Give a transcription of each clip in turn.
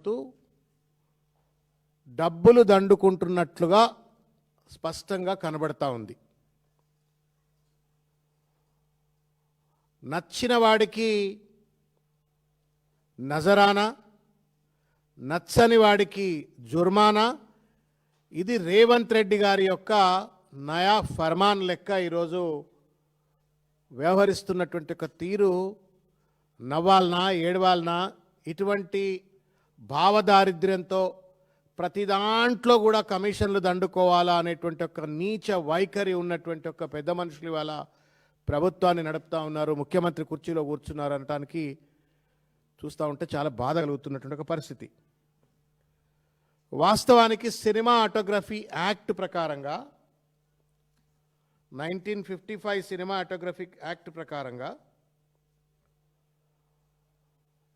కనబడుతూ డబ్బులు దండుకుంటున్నట్లుగా స్పష్టంగా కనబడతా ఉంది. నచ్చిన వాడికి నజరానా, నచ్చని వాడికి జుర్మానా. ఇది రేవంత్ రెడ్డి గారి యొక్క నయా ఫర్మాన్ లెక్క ఈరోజు వ్యవహరిస్తున్నటువంటి ఒక తీరు నవ్వాలనా ఏడవాలనా, ఇటువంటి భావదారిద్ర్యంతో ప్రతి దాంట్లో కూడా కమిషన్లు దండుకోవాలా అనేటువంటి ఒక నీచ వైఖరి ఉన్నటువంటి ఒక పెద్ద మనుషులు ఇవాళ ప్రభుత్వాన్ని నడుపుతూ ఉన్నారు. ముఖ్యమంత్రి కుర్చీలో కూర్చున్నారు అనటానికి చూస్తూ ఉంటే చాలా బాధ కలుగుతున్నటువంటి ఒక పరిస్థితి. వాస్తవానికి సినిమాటోగ్రఫీ యాక్ట్ ప్రకారంగా 1955 సినిమాటోగ్రఫిక్ యాక్ట్ ప్రకారంగా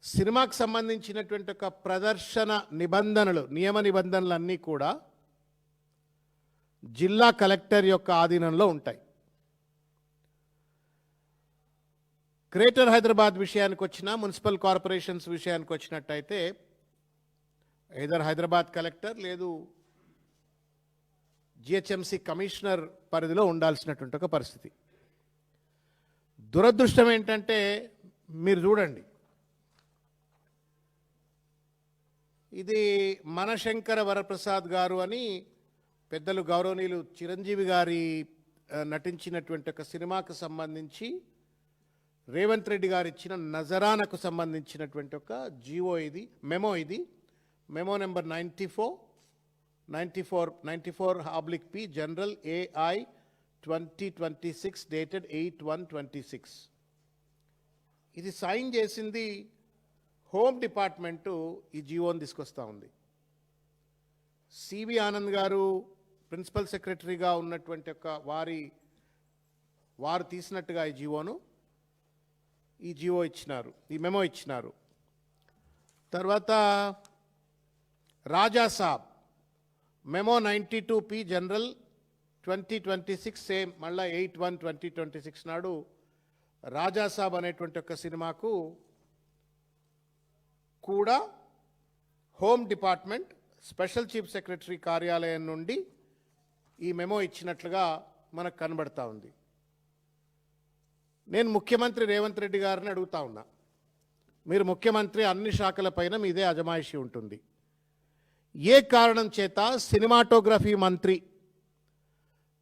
సినిమాకు సంబంధించినటువంటి ఒక ప్రదర్శన నిబంధనలు, నియమ నిబంధనలన్నీ కూడా జిల్లా కలెక్టర్ యొక్క ఆధీనంలో ఉంటాయి. గ్రేటర్ హైదరాబాద్ విషయానికి వచ్చినా, మున్సిపల్ కార్పొరేషన్స్ విషయానికి వచ్చినట్టయితే either హైదరాబాద్ కలెక్టర్ లేదు జిహెచ్ఎంసీ కమిషనర్ పరిధిలో ఉండాల్సినటువంటి ఒక పరిస్థితి. దురదృష్టం ఏంటంటే మీరు చూడండి, ఇది మనశంకర వరప్రసాద్ గారు అని పెద్దలు గౌరవనీయులు చిరంజీవి గారి నటించినటువంటి ఒక సినిమాకు సంబంధించి రేవంత్ రెడ్డి గారు ఇచ్చిన నజరానకు సంబంధించినటువంటి ఒక జీవో ఇది, memo number 94/P general AI 2026 dated 8/1/26. ఇది సైన్ చేసింది హోమ్ డిపార్ట్మెంటు. ఈ జీవోని తీసుకొస్తూ ఉంది. సివి ఆనంద్ గారు ప్రిన్సిపల్ సెక్రటరీగా ఉన్నటువంటి ఒక వారు తీసినట్టుగా ఈ జీవో ఇచ్చినారు, ఈ మెమో ఇచ్చినారు. తర్వాత రాజా సాబ్ మెమో 92P జనరల్ 2026 సేమ్ మళ్ళా 8/1/2026 నాడు రాజా సాబ్ అనేటువంటి ఒక సినిమాకు కూడా home department special chief secretary కార్యాలయం నుండి ఈ మెమో ఇచ్చినట్లుగా మనకు కనబడతా ఉంది. నేను ముఖ్యమంత్రి రేవంత్ రెడ్డి గారిని అడుగుతా ఉన్నా, మీరు ముఖ్యమంత్రి, అన్ని శాఖలపైన మీదే అజమాయిషీ ఉంటుంది. ఏ కారణం చేత సినిమాటోగ్రఫీ మంత్రి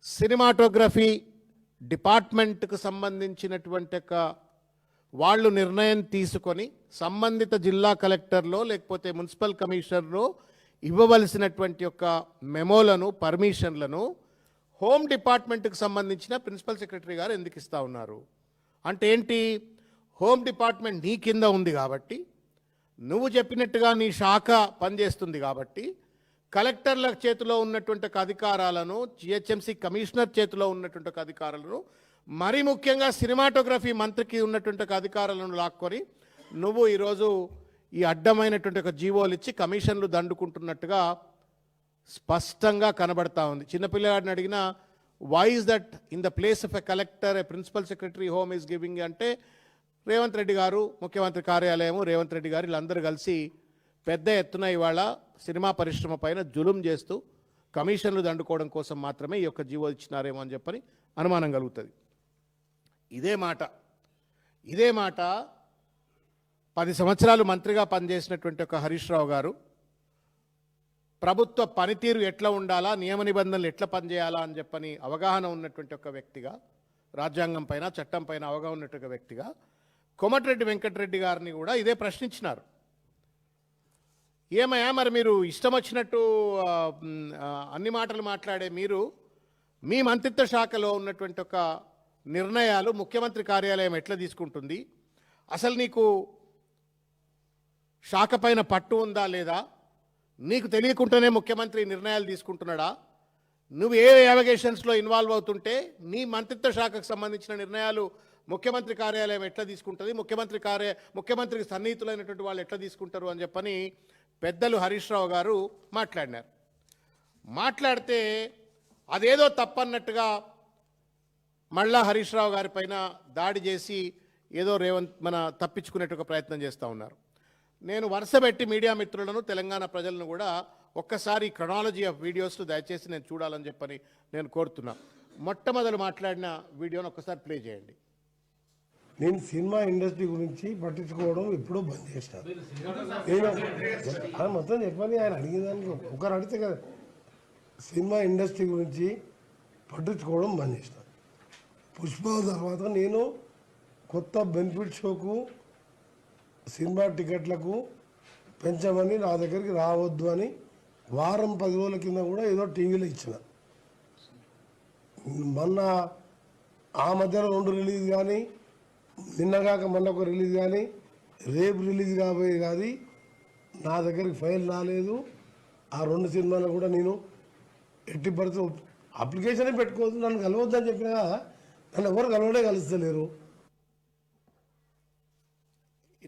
సినిమాటోగ్రఫీ డిపార్ట్మెంట్కు సంబంధించినటువంటి వాళ్ళు నిర్ణయం తీసుకొని సంబంధిత జిల్లా కలెక్టర్లో లేకపోతే మున్సిపల్ కమిషనర్లో ఇవ్వవలసినటువంటి యొక్క మెమోలను, పర్మిషన్లను హోమ్ డిపార్ట్మెంట్కి సంబంధించిన ప్రిన్సిపల్ సెక్రటరీ గారు ఎందుకు ఇస్తూ ఉన్నారు? అంటే ఏంటి? హోమ్ డిపార్ట్మెంట్ నీ కింద ఉంది కాబట్టి, నువ్వు చెప్పినట్టుగా నీ శాఖ పనిచేస్తుంది కాబట్టి, కలెక్టర్ల చేతిలో ఉన్నటువంటి అధికారాలను, జిహెచ్ఎంసీ కమిషనర్ చేతిలో ఉన్నటువంటి అధికారాలను, మరి ముఖ్యంగా సినిమాటోగ్రఫీ మంత్రికి ఉన్నటువంటి అధికారాలను లాక్కొని నువ్వు ఈరోజు ఈ అడ్డమైనటువంటి ఒక జీవోలు ఇచ్చి కమిషన్లు దండుకుంటున్నట్టుగా స్పష్టంగా కనబడతా ఉంది. చిన్నపిల్లగాడిని అడిగినా why is that in the place of a collector a principal secretary home is giving అంటే రేవంత్ రెడ్డి గారు, ముఖ్యమంత్రి కార్యాలయము, రేవంత్ రెడ్డి గారు వీళ్ళందరూ కలిసి పెద్ద ఎత్తున ఇవాళ సినిమా పరిశ్రమ పైన జులుం చేస్తూ కమిషన్లు దండుకోవడం కోసం మాత్రమే ఈ యొక్క జీవో ఇచ్చినారేమో అని చెప్పని అనుమానం కలుగుతుంది. ఇదే మాట 10 సంవత్సరాలు మంత్రిగా పనిచేసినటువంటి ఒక హరీష్ రావు గారు ప్రభుత్వ పనితీరు ఎట్లా ఉండాలా, నియమ నిబంధనలు ఎట్లా పనిచేయాలా అని చెప్పని అవగాహన ఉన్నటువంటి ఒక వ్యక్తిగా, రాజ్యాంగం పైన చట్టం పైన అవగాహన ఉన్నటువంటి వ్యక్తిగా కోమటిరెడ్డి వెంకటరెడ్డి గారిని కూడా ఇదే ప్రశ్నించినారు. ఏమయ్యా మరి మీరు ఇష్టం వచ్చినట్టు అన్ని మాటలు మాట్లాడే మీరు మీ మంత్రిత్వ శాఖలో ఉన్నటువంటి ఒక నిర్ణయాలు ముఖ్యమంత్రి కార్యాలయం ఎట్లా తీసుకుంటుంది? అసలు నీకు శాఖ పైన పట్టు ఉందా లేదా? నీకు తెలియకుండానే ముఖ్యమంత్రి నిర్ణయాలు తీసుకుంటున్నాడా? నువ్వు ఏ అలిగేషన్స్లో ఇన్వాల్వ్ అవుతుంటే నీ మంత్రిత్వ శాఖకు సంబంధించిన నిర్ణయాలు ముఖ్యమంత్రి కార్యాలయం ఎట్లా తీసుకుంటుంది, ముఖ్యమంత్రికి సన్నిహితులైనటువంటి వాళ్ళు ఎట్లా తీసుకుంటారు అని చెప్పని పెద్దలు హరీష్ రావు గారు మాట్లాడినారు. మాట్లాడితే అదేదో తప్పన్నట్టుగా మళ్ళా హరీష్ రావు గారి పైన దాడి చేసి ఏదో తప్పించుకునేట్టుగా ప్రయత్నం చేస్తూ ఉన్నారు. నేను వరుస పెట్టి మీడియా మిత్రులను తెలంగాణ ప్రజలను కూడా ఒక్కసారి క్రొనాలజీ ఆఫ్ వీడియోస్ దయచేసి నేను చూడాలని చెప్పని నేను కోరుతున్నా. మొట్టమొదలు మాట్లాడిన వీడియోను ఒక్కసారి ప్లే చేయండి. నేను సినిమా ఇండస్ట్రీ గురించి పట్టించుకోవడం ఎప్పుడో బంద్ చేస్తాను. నేను మొత్తం చెప్పని ఆయన అడిగేదానికి ఒకరు అడిగితే కదా, సినిమా ఇండస్ట్రీ గురించి పట్టించుకోవడం బంద్ చేస్తాను. పుష్ప తర్వాత నేను కొత్త బెనిఫిట్ షోకు సినిమా టికెట్లకు పెంచమని నా దగ్గరికి రావద్దు అని వారం 10 రోజుల కింద కూడా ఏదో టీవీలో ఇచ్చిన. మొన్న ఆ మధ్యలో 2 రిలీజ్ కానీ, నిన్నగాక మొన్న ఒక రిలీజ్ కానీ, రేపు రిలీజ్ కాబోయే కానీ నా దగ్గరికి ఫైల్ రాలేదు. ఆ 2 సినిమాలు కూడా నేను ఎట్టి పరిస్థితి అప్లికేషనే పెట్టుకోవద్దు, నన్ను కలవద్దని చెప్పినా నన్ను ఎవరు కలవడే కలుస్తలేరు.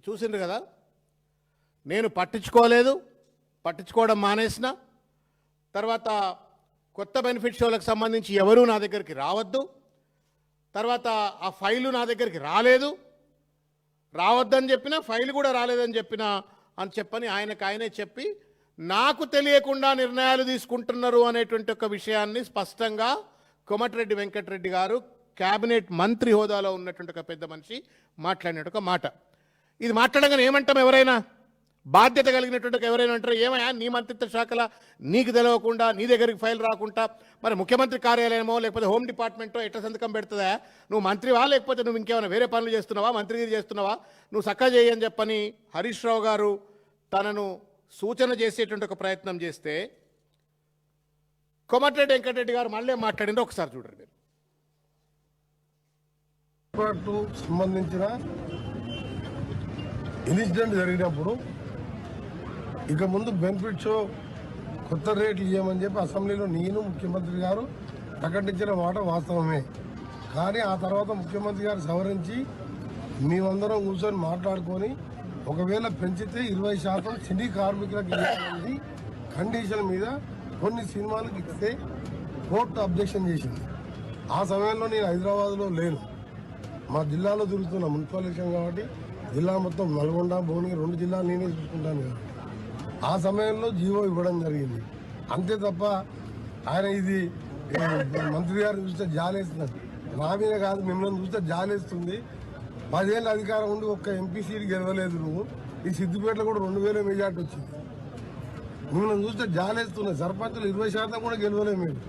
చూసిండ్రు కదా, నేను పట్టించుకోవడం మానేసిన తర్వాత కొత్త బెనిఫిట్ షోలకు సంబంధించి ఎవరూ నా దగ్గరికి రావద్దు, తర్వాత ఆ ఫైలు నా దగ్గరికి రావద్దని చెప్పిన, ఫైలు కూడా రాలేదని చెప్పని ఆయనే చెప్పి నాకు తెలియకుండా నిర్ణయాలు తీసుకుంటున్నారు అనేటువంటి ఒక విషయాన్ని స్పష్టంగా కోమటిరెడ్డి వెంకటరెడ్డి గారు క్యాబినెట్ మంత్రి హోదాలో ఉన్నటువంటి ఒక పెద్ద మనిషి మాట్లాడినట్టు ఒక మాట. ఇది మాట్లాడగానే ఏమంటాం, ఎవరైనా బాధ్యత కలిగినటువంటి ఎవరైనా అంటారు, ఏమయ్యా నీ మంత్రిత్వ శాఖల నీకు తెలియకుండా, నీ దగ్గరికి ఫైల్ రాకుండా మరి ముఖ్యమంత్రి కార్యాలయమో లేకపోతే హోమ్ డిపార్ట్మెంటో ఎట్లా సంతకం పెడుతుందా? నువ్వు మంత్రివా లేకపోతే నువ్వు ఇంకేమైనా వేరే పనులు చేస్తున్నావా, మంత్రిగిరి చేస్తున్నావా, నువ్వు చక్కగా చేయని చెప్పని హరీష్ రావు గారు తనను సూచన చేసేటువంటి ఒక ప్రయత్నం చేస్తే కోమటిరెడ్డి వెంకటరెడ్డి గారు మళ్ళీ మాట్లాడిందో ఒకసారి చూడండి. సంబంధించిన ఇన్సిడెంట్ జరిగినప్పుడు ఇక ముందు బెనిఫిట్ షో కొత్త రేట్లు ఇవ్వమని చెప్పి అసెంబ్లీలో నేను ముఖ్యమంత్రి గారు ప్రకటించిన మాట వాస్తవమే. కానీ ఆ తర్వాత ముఖ్యమంత్రి గారు సవరించి మేమందరం కూర్చొని మాట్లాడుకొని ఒకవేళ పెంచితే 20% సినీ కార్మికులకు ఇవ్వాలనేది కండిషన్ మీద కొన్ని సినిమాలకు ఇస్తే కోర్టు అబ్జెక్షన్ చేసింది. ఆ సమయంలో నేను హైదరాబాద్లో లేను, మా జిల్లాలో తిరుగుతున్న మున్సిపల్ ఎలక్షన్ కాబట్టి జిల్లా మొత్తం నల్గొండ, భువనగిరి 2 జిల్లాలు నేనే చూసుకుంటాను కాబట్టి ఆ సమయంలో జీవో ఇవ్వడం జరిగింది. అంతే తప్ప ఆయన ఇది మంత్రి గారిని చూస్తే జాలేస్తున్నారు. నా మీద కాదు, మిమ్మల్ని చూస్తే జాలేస్తుంది. 10 ఏళ్ళ అధికారం ఉండి ఒక్క ఎంపీ సీట్ గెలవలేదు నువ్వు. ఈ సిద్దిపేటలో కూడా 2000 మెజార్టీ వచ్చింది. మిమ్మల్ని చూస్తే జాలేస్తున్నాయి. సర్పంచులు 20% కూడా గెలవలేదు మీరు.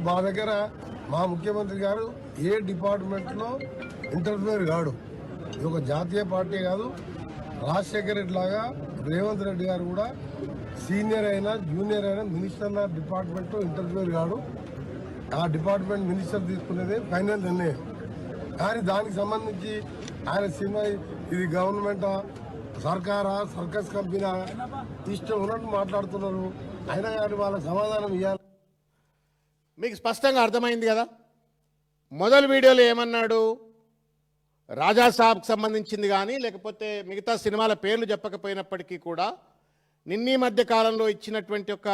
మా దగ్గర మా ముఖ్యమంత్రి గారు ఏ డిపార్ట్మెంట్లో ఇంటర్ఫియర్ కాడు. ఇది ఒక జాతీయ పార్టీ కాదు. రాజశేఖర రెడ్డి లాగా రేవంత్ రెడ్డి గారు కూడా సీనియర్ అయినా జూనియర్ అయినా మినిస్టర్ల డిపార్ట్మెంట్లో ఇంటర్ఫియర్ కాడు. ఆ డిపార్ట్మెంట్ మినిస్టర్ తీసుకునేదే ఫైనల్ నిర్ణయం. కానీ దానికి సంబంధించి ఆయన సినిమా ఇది గవర్నమెంటా, సర్కారా, సర్కస్ కంపెనీ ఇష్టం ఉన్నట్టు మాట్లాడుతున్నారు. అయినా కానీ వాళ్ళకి సమాధానం ఇవ్వాలి. మీకు స్పష్టంగా అర్థమైంది కదా. మొదటి వీడియోలో ఏమన్నాడు, రాజాసాబ్కి సంబంధించింది కానీ లేకపోతే మిగతా సినిమాల పేర్లు చెప్పకపోయినప్పటికీ కూడా నిన్నీ మధ్య కాలంలో ఇచ్చినటువంటి ఒక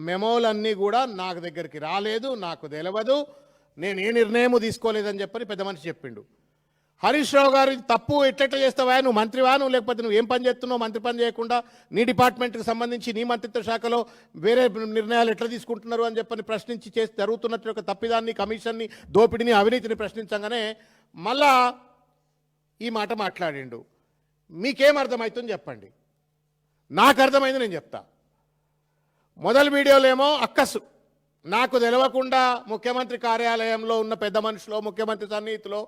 మెమోలన్నీ కూడా నాకు దగ్గరికి రాలేదు, నాకు తెలియదు, నేను ఏ నిర్ణయము తీసుకోలేదని చెప్పని పెద్ద మనిషి చెప్పిండు. హరీష్ రావు గారు తప్పు ఎట్లెట్లా చేస్తావా, నువ్వు మంత్రివా, నువ్వు లేకపోతే నువ్వు ఏం పని చేస్తున్నావు, మంత్రి పని చేయకుండా నీ డిపార్ట్మెంట్కి సంబంధించి నీ మంత్రిత్వ శాఖలో వేరే నిర్ణయాలు ఎట్లా తీసుకుంటున్నారు అని చెప్పని ప్రశ్నించి జరుగుతున్నట్టు ఒక తప్పిదాన్ని, కమిషన్ని, దోపిడిని, అవినీతిని ప్రశ్నించగానే మళ్ళా ఈ మాట మాట్లాడిండు. మీకేం అర్థమవుతుందో చెప్పండి, నాకు అర్థమైంది నేను చెప్తా. మొదటి వీడియోలో ఏమో అక్కసు నాకు తెలవకుండా ముఖ్యమంత్రి కార్యాలయంలో ఉన్న పెద్ద మనుషులో, ముఖ్యమంత్రి సన్నిహితులో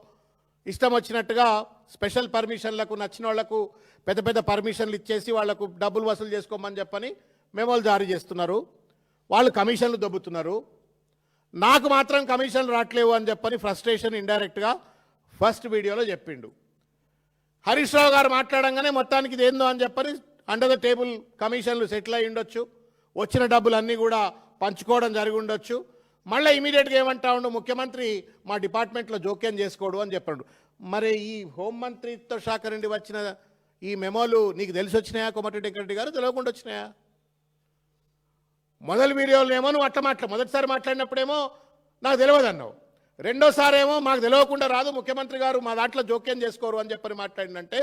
ఇష్టం వచ్చినట్టుగా స్పెషల్ పర్మిషన్లకు నచ్చిన వాళ్లకు పెద్ద పెద్ద పర్మిషన్లు ఇచ్చేసి వాళ్లకు డబ్బులు వసూలు చేసుకోమని చెప్పని మెమోలు జారీ చేస్తున్నారు. వాళ్ళు కమిషన్లు దొబ్బుతున్నారు. నాకు మాత్రం కమిషన్లు రావట్లేవు అని చెప్పని ఫ్రస్ట్రేషన్ ఇండైరెక్ట్గా ఫస్ట్ వీడియోలో చెప్పిండు. హరీష్ రావు గారు మాట్లాడంగానే మొత్తానికి ఇది ఏందో అని చెప్పని అండర్ ద టేబుల్ కమిషన్లు సెటిల్ అయి ఉండొచ్చు, వచ్చిన డబ్బులన్నీ కూడా పంచుకోవడం జరిగి ఉండొచ్చు. మళ్ళీ ఇమీడియట్గా ఏమంటా ఉండు, ముఖ్యమంత్రి మా డిపార్ట్మెంట్లో జోక్యం చేసుకోడు అని చెప్పాడు. మరి ఈ హోంమంత్రిత్వ శాఖ నుండి వచ్చిన ఈ మెమోలు నీకు తెలిసి వచ్చినాయా కోమటిరెడ్డి వెంకటరెడ్డి గారు, తెలియకుండా వచ్చినాయా? మొదటి వీడియోలో ఏమో నువ్వు అట్లా మొదటిసారి మాట్లాడినప్పుడేమో నాకు తెలియదు అన్నావు. రెండోసారేమో మాకు తెలియకుండా రాదు, ముఖ్యమంత్రి గారు మా దాంట్లో జోక్యం చేసుకోరు అని చెప్పని మాట్లాడిందంటే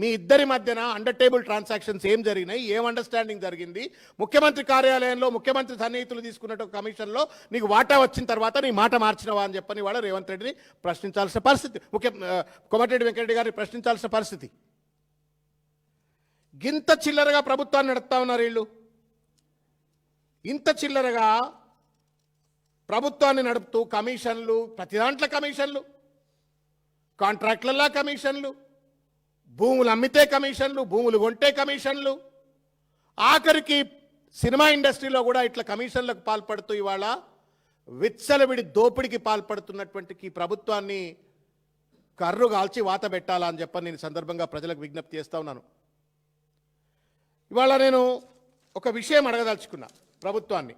మీ ఇద్దరి మధ్యన అండర్ టేబుల్ ట్రాన్సాక్షన్స్ ఏం జరిగినాయి, ఏం అండర్స్టాండింగ్ జరిగింది, ముఖ్యమంత్రి కార్యాలయంలో ముఖ్యమంత్రి సన్నిహితులు తీసుకున్నట్టు కమిషన్లో నీకు వాటా వచ్చిన తర్వాత నీ మాట మార్చినవా అని చెప్పని వాళ్ళ రేవంత్ రెడ్డిని ప్రశ్నించాల్సిన పరిస్థితి, కోమటిరెడ్డి వెంకటరెడ్డి గారిని ప్రశ్నించాల్సిన పరిస్థితి. గింత చిల్లరగా ప్రభుత్వాన్ని నడుపుతా ఉన్నారు వీళ్ళు. ఇంత చిల్లరగా ప్రభుత్వాన్ని నడుపుతూ కమిషన్లు, ప్రతి దాంట్లో కమిషన్లు, కాంట్రాక్ట్లలా కమిషన్లు, భూములు అమ్మితే కమిషన్లు, భూములు కొంటే కమిషన్లు, ఆఖరికి సినిమా ఇండస్ట్రీలో కూడా ఇట్లా కమిషన్లకు పాల్పడుతూ ఇవాళ విచ్చలవిడి దోపిడికి పాల్పడుతున్నటువంటి ఈ ప్రభుత్వాన్ని కర్రు కాల్చి వాత పెట్టాలా అని చెప్పని నేను సందర్భంగా ప్రజలకు విజ్ఞప్తి చేస్తా ఉన్నాను. ఇవాళ నేను ఒక విషయం అడగదలుచుకున్నా ప్రభుత్వాన్ని.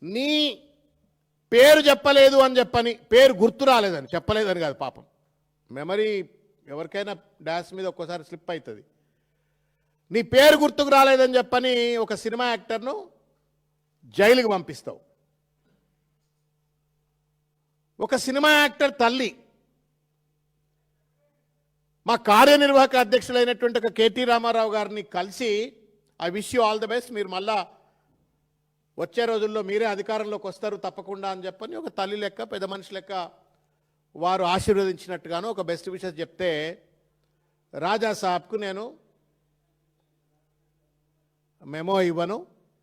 నీ పేరు చెప్పలేదు అని చెప్పని, పేరు గుర్తు రాలేదని, చెప్పలేదని కాదు పాపం, మెమరీ ఎవరికైనా డాష్ మీద ఒక్కోసారి స్లిప్ అవుతుంది. నీ పేరు గుర్తుకు రాలేదని చెప్పని ఒక సినిమా యాక్టర్ను జైలుకి పంపిస్తావు. ఒక సినిమా యాక్టర్ తల్లి మా కార్యనిర్వాహక అధ్యక్షులైనటువంటి ఒక కేటీ రామారావు గారిని కలిసి I wish you all the best, మీరు మళ్ళా వచ్చే రోజుల్లో మీరే అధికారంలోకి వస్తారు తప్పకుండా అని చెప్పని ఒక తల్లి లెక్క, పెద్ద మనిషి లెక్క వారు ఆశీర్వదించినట్టుగాను ఒక బెస్ట్ విషెస్ చెప్తే, రాజా సాబ్కు నేను మెమో ఇవ్వను,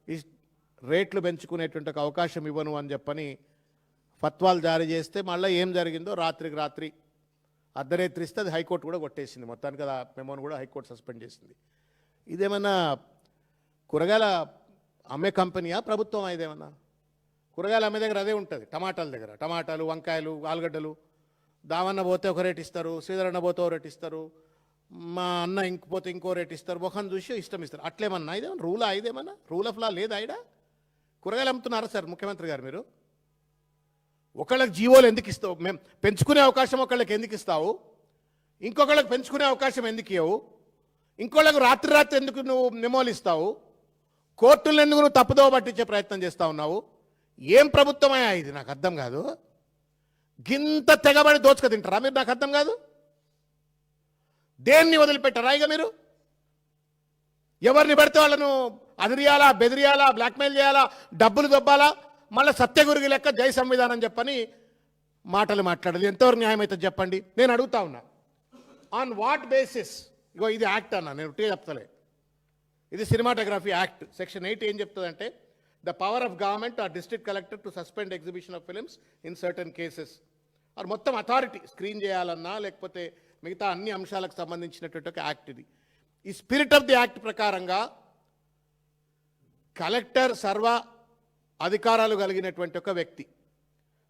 ఈ రేట్లు పెంచుకునేటువంటి ఒక అవకాశం ఇవ్వను అని చెప్పని ఫత్వాలు జారీ చేస్తే మళ్ళీ ఏం జరిగిందో రాత్రికి రాత్రి అర్ధరేత్రి ఇస్తే అది హైకోర్టు కూడా కొట్టేసింది. మొత్తానికి కదా మెమోను కూడా హైకోర్టు సస్పెండ్ చేసింది. ఇదేమన్నా కూరగాయల అమ్మే కంపెనీయా ప్రభుత్వం? ఇదేమన్నా కూరగాయలు అమ్మే దగ్గర అదే ఉంటుంది, టమాటాల దగ్గర టమాటాలు, వంకాయలు, ఆలుగడ్డలు. దావన్న పోతే ఒక రేట్ ఇస్తారు, శ్రీధరన్న పోతే ఒక రేట్ ఇస్తారు, మా అన్న ఇంకపోతే ఇంకో రేట్ ఇస్తారు, ముఖం చూసి ఇష్టం ఇస్తారు. అట్లేమన్నా ఇదేమన్నా రూలా? ఇదేమన్నా రూల్ ఆఫ్ లా లేదా? ఇడా కూరగాయలు అమ్ముతున్నారా సార్ ముఖ్యమంత్రి గారు మీరు? ఒకళ్ళకి జీవోలు ఎందుకు ఇస్తావు? మేము పెంచుకునే అవకాశం ఒకళ్ళకి ఎందుకు ఇస్తావు? ఇంకొకళ్ళకి పెంచుకునే అవకాశం ఎందుకు ఇవ్వవు? ఇంకోళ్ళకు రాత్రి రాత్రి ఎందుకు నువ్వు మెమోలు ఇస్తావు? కోర్టులను ఎందుకు నువ్వు తప్పుదోవ పట్టించే ప్రయత్నం చేస్తూ ఉన్నావు? ఏం ప్రభుత్వమయ్యా ఇది? నాకు అర్థం కాదు. గింత తెగబడి దోచుక తింటారా మీరు? నాకు అర్థం కాదు. దేన్ని వదిలిపెట్టారా ఇక మీరు? ఎవరిని పడితే వాళ్ళను అదిరియాలా, బెదిరియాలా, బ్లాక్మెయిల్ చేయాలా, డబ్బులు దొబ్బాలా, మళ్ళీ సత్యగురుగి లెక్క జై సంవిధానం చెప్పని మాటలు మాట్లాడాలి. ఎంతవరకు న్యాయం అవుతుంది చెప్పండి? నేను అడుగుతా ఉన్నా, ఆన్ వాట్ బేసిస్? ఇగో ఇది యాక్ట్ అన్నా, నేను ఉట్టిగా చెప్తలే, ఇది సినిమాటోగ్రఫీ యాక్ట్ సెక్షన్ 8 ఏం చెప్తుందంటే, the power of government are district collector to suspend exhibition of films in certain cases. అది మొత్తం అథారిటీ స్క్రీన్ చేయాలన్నా లేకపోతే మిగతా అన్ని అంశాలకు సంబంధించినటువంటి ఒక యాక్ట్ ఇది. ఈ స్పిరిట్ ఆఫ్ ది యాక్ట్ ప్రకారంగా కలెక్టర్ సర్వ అధికారాలు కలిగినటువంటి ఒక వ్యక్తి.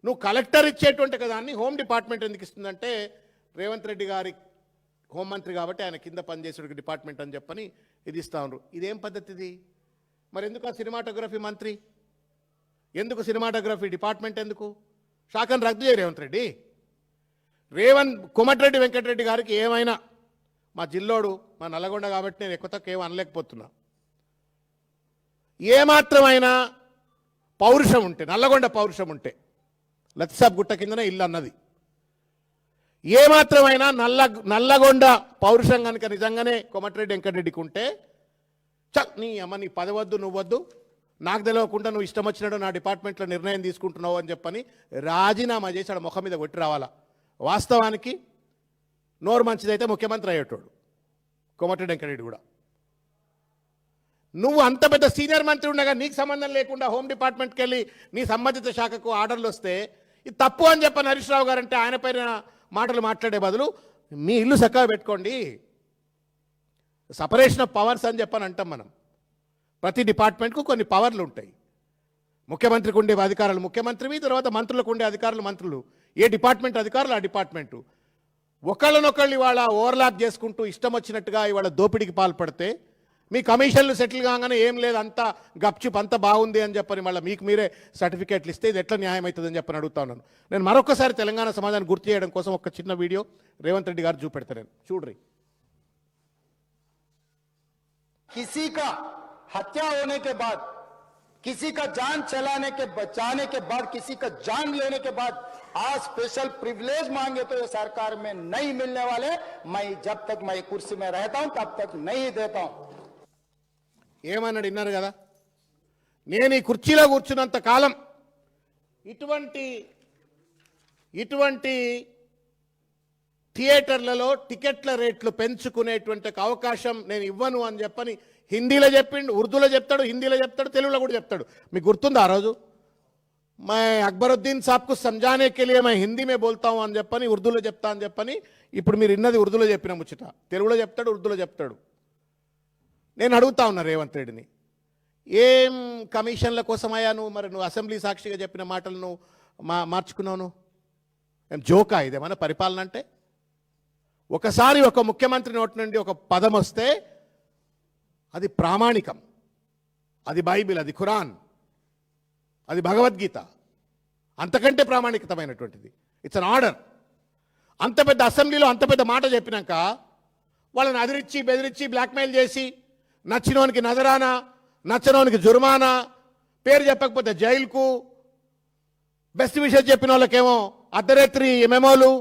నువ్వు కలెక్టర్ ఇచ్చేటువంటి దాన్ని హోమ్ డిపార్ట్మెంట్ ఎందుకు ఇస్తుందంటే, రేవంత్ రెడ్డి గారి హోంమంత్రి కాబట్టి ఆయన కింద పనిచేసే డిపార్ట్మెంట్ అని చెప్పని ఇది ఇస్తా ఉన్నారు. ఇదేం పద్ధతి ఇది? మరి ఎందుకు ఆ సినిమాటోగ్రఫీ మంత్రి, ఎందుకు సినిమాటోగ్రఫీ డిపార్ట్మెంట్, ఎందుకు శాఖను రద్దు చేయ రేవంత్ రెడ్డి? కోమటిరెడ్డి వెంకటరెడ్డి గారికి ఏమైనా, మా జిల్లోడు, మా నల్లగొండ కాబట్టి నేను ఎక్కువ తక్కువ ఏమీ అనలేకపోతున్నా, ఏమాత్రమైనా పౌరుషం ఉంటే, నల్లగొండ పౌరుషం ఉంటే, లతిసాబ్ గుట్ట కిందనే ఇల్లు అన్నది, ఏమాత్రమైనా నల్లగొండ పౌరుషం కనుక నిజంగానే కోమటిరెడ్డి వెంకటరెడ్డికి ఉంటే, నీ అమ్మ నీ పదవద్దు, నువ్వద్దు, నాకు తెలియకుండా నువ్వు ఇష్టం వచ్చినట్టు నా డిపార్ట్మెంట్లో నిర్ణయం తీసుకుంటున్నావు అని చెప్పని రాజీనామా చేసి ఆడ ముఖం మీద కొట్టి రావాలా. వాస్తవానికి నోరు మంచిదైతే ముఖ్యమంత్రి అయ్యేటోడు కోమటిరెడ్డి వెంకటరెడ్డి కూడా. నువ్వు అంత పెద్ద సీనియర్ మంత్రి ఉండగా నీకు సంబంధం లేకుండా హోమ్ డిపార్ట్మెంట్కి వెళ్ళి నీ సంబంధిత శాఖకు ఆర్డర్లు వస్తే ఇది తప్పు అని చెప్పని హరీష్ రావు గారు అంటే ఆయన పైన మాటలు మాట్లాడే బదులు మీ ఇల్లు చక్కగా పెట్టుకోండి. సపరేషన్ ఆఫ్ పవర్స్ అని చెప్పని అంటాం మనం. ప్రతి డిపార్ట్మెంట్కు కొన్ని పవర్లు ఉంటాయి. ముఖ్యమంత్రికి ఉండే అధికారులు ముఖ్యమంత్రివి, తర్వాత మంత్రులకు ఉండే అధికారులు మంత్రులు. ఏ డిపార్ట్మెంట్ అధికారులు ఆ డిపార్ట్మెంటు. ఒకళ్ళనొకళ్ళు ఇవాళ ఓవర్లాప్ చేసుకుంటూ ఇష్టం వచ్చినట్టుగా ఇవాళ దోపిడీకి పాల్పడితే, మీ కమిషన్లు సెటిల్ కాగానే ఏం లేదు, అంతా గప్చుప్, అంతా బాగుంది అని చెప్పని మళ్ళీ మీకు మీరే సర్టిఫికేట్లు ఇస్తే ఇది ఎట్లా న్యాయం అవుతుందని చెప్పని అడుగుతా ఉన్నాను. నేను మరొకసారి తెలంగాణ సమాజాన్ని గుర్తు చేయడం కోసం ఒక చిన్న వీడియో రేవంత్ రెడ్డి గారు చూపెడతాను, నేను చూడ్రి. किसी का हत्या होने के बाद किसी का जान चलाने के बचाने के बाद, किसी का जान लेने के बाद आज स्पेशल प्रिविलेज मांगे तो ये सरकार में नहीं मिलने वाले। मैं जब तक मैं कुर्सी में रहता हूं तब तक नहीं देता हूं। ఏమన్నాడు విన్నారు కదా, నేను ఈ కుర్చీలో కూర్చున్నంత కాలం ఇటువంటి థియేటర్లలో టికెట్ల రేట్లు పెంచుకునేటువంటి అవకాశం నేను ఇవ్వను అని చెప్పని హిందీలో చెప్పిండు, ఉర్దూలో చెప్తాడు, హిందీలో చెప్తాడు, తెలుగులో కూడా చెప్తాడు. మీకు గుర్తుందా ఆ రోజు? मैं अकबरुद्दीन साहब को समझाने के लिए मैं हिंदी में बोलता हूं అని చెప్పని ఉర్దూలో చెప్తా అని చెప్పని ఇప్పుడు మీరు ఇన్నది ఉర్దూలో చెప్పిన ముచ్చట తెలుగులో చెప్తాడు, ఉర్దూలో చెప్తాడు. నేను అడుగుతా ఉన్నా రేవంత్ రెడ్డిని, ఏం కమిషన్ల కోసమయ్యా నువ్వు అసెంబ్లీ సాక్షిగా చెప్పిన మాటలు నువ్వు మార్చుకున్నావు? ఏం జోకా ఇదేమన్నా పరిపాలన అంటే? ఒకసారి ఒక ముఖ్యమంత్రి నోటి నుండి ఒక పదం వస్తే అది ప్రామాణికం, అది బైబిల్, అది ఖురాన్, అది భగవద్గీత, అంతకంటే ప్రామాణికతమైనటువంటిది. It's an order. అంత పెద్ద అసెంబ్లీలో అంత పెద్ద మాట చెప్పినాక వాళ్ళని అదిరించి బెదిరించి బ్లాక్మెయిల్ చేసి నచ్చినోనికి నజరానా, నచ్చనోనికి జుర్మానా, పేరు చెప్పకపోతే జైలుకు, బెస్ట్ విషయం చెప్పిన వాళ్ళకేమో అర్ధరాత్రి మెమోలు.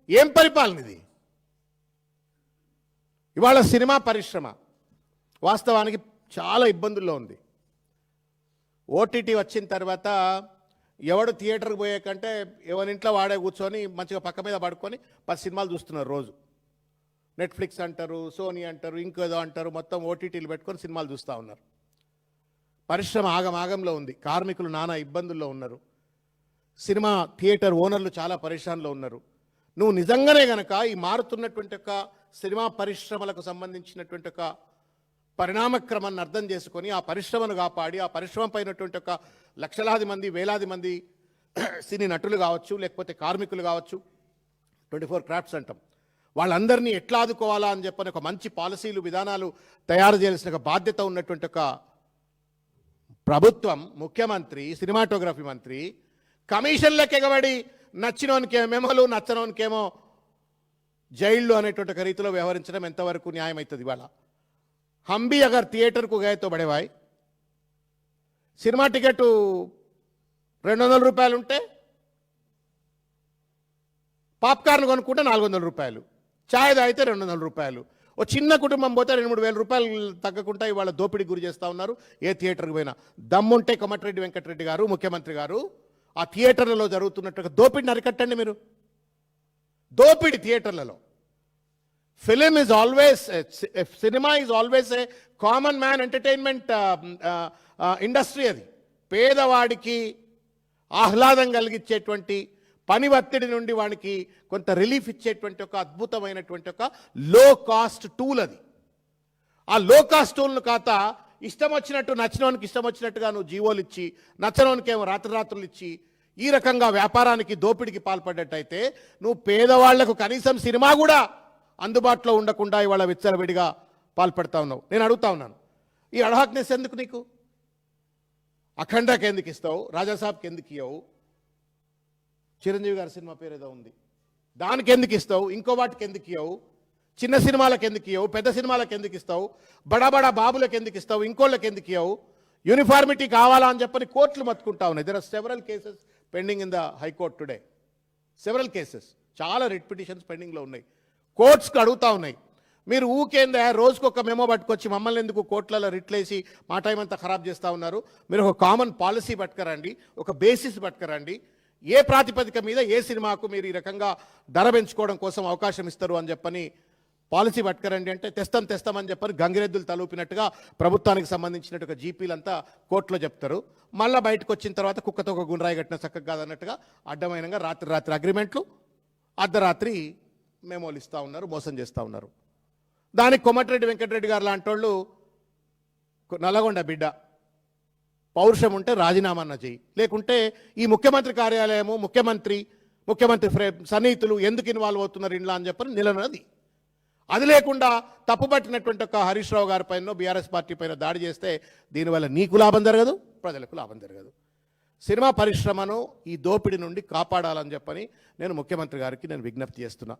ఏం పరిపాలన ఇది? ఇవాళ సినిమా పరిశ్రమ వాస్తవానికి చాలా ఇబ్బందుల్లో ఉంది. ఓటీటీ వచ్చిన తర్వాత ఎవడు థియేటర్కి పోయే కంటే ఎవరింట్లో వాడే కూర్చొని మంచిగా పక్క మీద పడుకొని 10 సినిమాలు చూస్తున్నారు రోజు. నెట్ఫ్లిక్స్ అంటారు, సోనీ అంటారు, ఇంకేదో అంటారు, మొత్తం ఓటీటీలు పెట్టుకొని సినిమాలు చూస్తూ ఉన్నారు. పరిశ్రమ ఆగమాగంలో ఉంది. కార్మికులు నానా ఇబ్బందుల్లో ఉన్నారు. సినిమా థియేటర్ ఓనర్లు చాలా పరిశ్రమలో ఉన్నారు. నువ్వు నిజంగానే గనక ఈ మారుతున్నటువంటి ఒక సినిమా పరిశ్రమలకు సంబంధించినటువంటి ఒక పరిణామక్రమాన్ని అర్థం చేసుకొని ఆ పరిశ్రమను కాపాడి ఆ పరిశ్రమ పైనటువంటి ఒక లక్షలాది మంది, వేలాది మంది సినీ నటులు కావచ్చు, లేకపోతే కార్మికులు కావచ్చు, 24 క్రాఫ్ట్స్ అంటాం, వాళ్ళందరినీ ఎట్లా ఆదుకోవాలా అని చెప్పని ఒక మంచి పాలసీలు, విధానాలు తయారు చేయాల్సిన ఒక బాధ్యత ఉన్నటువంటి ఒక ప్రభుత్వం, ముఖ్యమంత్రి, సినిమాటోగ్రఫీ మంత్రి కమిషన్లకు ఎగబడి నచ్చినోనికేమో మెమోలు, నచ్చనోనికేమో జైళ్ళు అనేటువంటి ఒక రీతిలో వ్యవహరించడం ఎంతవరకు న్యాయం అవుతుంది? ఇవాళ हम भी अगर थिएटर को गए तो बड़े भाई సినిమా టికెట్ 200 రూపాయలు ఉంటే పాప్కార్న్ కొనుక్కుంటే 400 రూపాయలు, ఛాయ్ తాగితే 200 రూపాయలు. ఓ చిన్న కుటుంబం పోతే 2-3 వేల రూపాయలు తగ్గకుండా ఇవాళ దోపిడీకి గురి చేస్తూ ఉన్నారు. ఏ థియేటర్కి పోయినా దమ్ముంటే కోమటిరెడ్డి వెంకటరెడ్డి గారు, ముఖ్యమంత్రి గారు, ఆ థియేటర్లలో జరుగుతున్నట్టు దోపిడీని అరికట్టండి మీరు. దోపిడీ థియేటర్లలో. Film is always, cinema is always a common man entertainment industry. అది పేదవాడికి ఆహ్లాదం కలిగించేటువంటి, పని ఒత్తిడి నుండి వాడికి కొంత రిలీఫ్ ఇచ్చేటువంటి ఒక అద్భుతమైనటువంటి ఒక లో కాస్ట్ టూల్ అది. ఆ లో కాస్ట్ టూల్ను కాత ఇష్టం వచ్చినట్టు, నచ్చినోనికి ఇష్టం వచ్చినట్టుగా నువ్వు జీవోలు ఇచ్చి, నచ్చనోనికేమో రాత్రులు ఇచ్చి ఈ రకంగా వ్యాపారానికి, దోపిడికి పాల్పడ్డట్టయితే నువ్వు పేదవాళ్లకు కనీసం సినిమా కూడా అందుబాటులో ఉండకుండా ఇవాళ విచ్చలవిడిగా పాల్పడతా ఉన్నావు. నేను అడుగుతా ఉన్నాను, ఈ అడహాక్నెస్ ఎందుకు నీకు? అఖండాకి ఎందుకు ఇస్తావు? రాజాసాబ్కి ఎందుకు ఇవ్వవు? చిరంజీవి గారి సినిమా పేరు ఏదో ఉంది, దానికి ఎందుకు ఇస్తావు? ఇంకో వాటికి ఎందుకు ఇవ్వవు? చిన్న సినిమాలకు ఎందుకు ఇవ్వవు? పెద్ద సినిమాలకు ఎందుకు ఇస్తావు? బడా బాబులకు ఎందుకు ఇస్తావు? ఇంకోళ్ళకి ఎందుకు ఇవ్వవు? యూనిఫార్మిటీ కావాలా అని చెప్పని కోర్టులు మత్తుకుంటా ఉన్నాయి. There are several cases pending in the high court today. Several cases, చాలా రిట్ పిటిషన్స్ పెండింగ్లో ఉన్నాయి, కోర్ట్స్కి అడుగుతూ ఉన్నాయి. మీరు ఊకేందా రోజుకు ఒక మెమో పట్టుకొచ్చి మమ్మల్ని ఎందుకు కోర్టులలో రిట్లేసి మా టైం అంతా ఖరాబ్ చేస్తూ ఉన్నారు? మీరు ఒక కామన్ పాలసీ పట్టుకరండి, ఒక బేసిస్ పట్టుకరండి. ఏ ప్రాతిపదిక మీద ఏ సినిమాకు మీరు ఈ రకంగా ధర పెంచుకోవడం కోసం అవకాశం ఇస్తారు అని చెప్పని పాలసీ పట్టుకరండి అంటే తెస్తామని చెప్పని గంగిరెద్దులు తలూపినట్టుగా ప్రభుత్వానికి సంబంధించినట్టుగా జీపీలంతా కోర్టులో చెప్తారు. మళ్ళీ బయటకు వచ్చిన తర్వాత కుక్కతో ఒక గుండ్రాయి కట్టిన చక్కగా కాదన్నట్టుగా అడ్డమైనగా రాత్రి అగ్రిమెంట్లు, అర్ధరాత్రి మెమోలు ఇస్తూ ఉన్నారు, మోసం చేస్తూ ఉన్నారు. దానికి కోమటిరెడ్డి వెంకటరెడ్డి గారు లాంటి వాళ్ళు, నల్లగొండ బిడ్డ, పౌరుషం ఉంటే రాజీనామా చేయి, లేకుంటే ఈ ముఖ్యమంత్రి కార్యాలయము, ముఖ్యమంత్రి సన్నిహితులు ఎందుకు ఇన్వాల్వ్ అవుతున్నారు ఇంట్లో అని చెప్పని నిలనది. అది లేకుండా తప్పుపట్టినటువంటి ఒక హరీష్ రావు గారి పైన, బీఆర్ఎస్ పార్టీ పైన దాడి చేస్తే దీనివల్ల నీకు లాభం జరగదు, ప్రజలకు లాభం జరగదు. సినిమా పరిశ్రమను ఈ దోపిడీ నుండి కాపాడాలని చెప్పని నేను ముఖ్యమంత్రి గారికి నేను విజ్ఞప్తి చేస్తున్నా.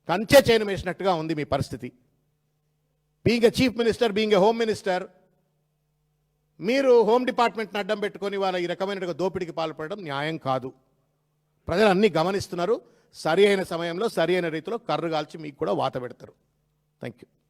కంచె చేయను వేసినట్టుగా ఉంది మీ పరిస్థితి. Being a chief minister, being a home minister, మీరు హోమ్ డిపార్ట్మెంట్ని అడ్డం పెట్టుకొని వాళ్ళ ఈ రకమైన దోపిడీకి పాల్పడడం న్యాయం కాదు. ప్రజలు అన్నీ గమనిస్తున్నారు. సరి అయిన సమయంలో సరి అయిన రీతిలో కర్రు కాల్చి మీకు కూడా వాత పెడతారు. Thank you.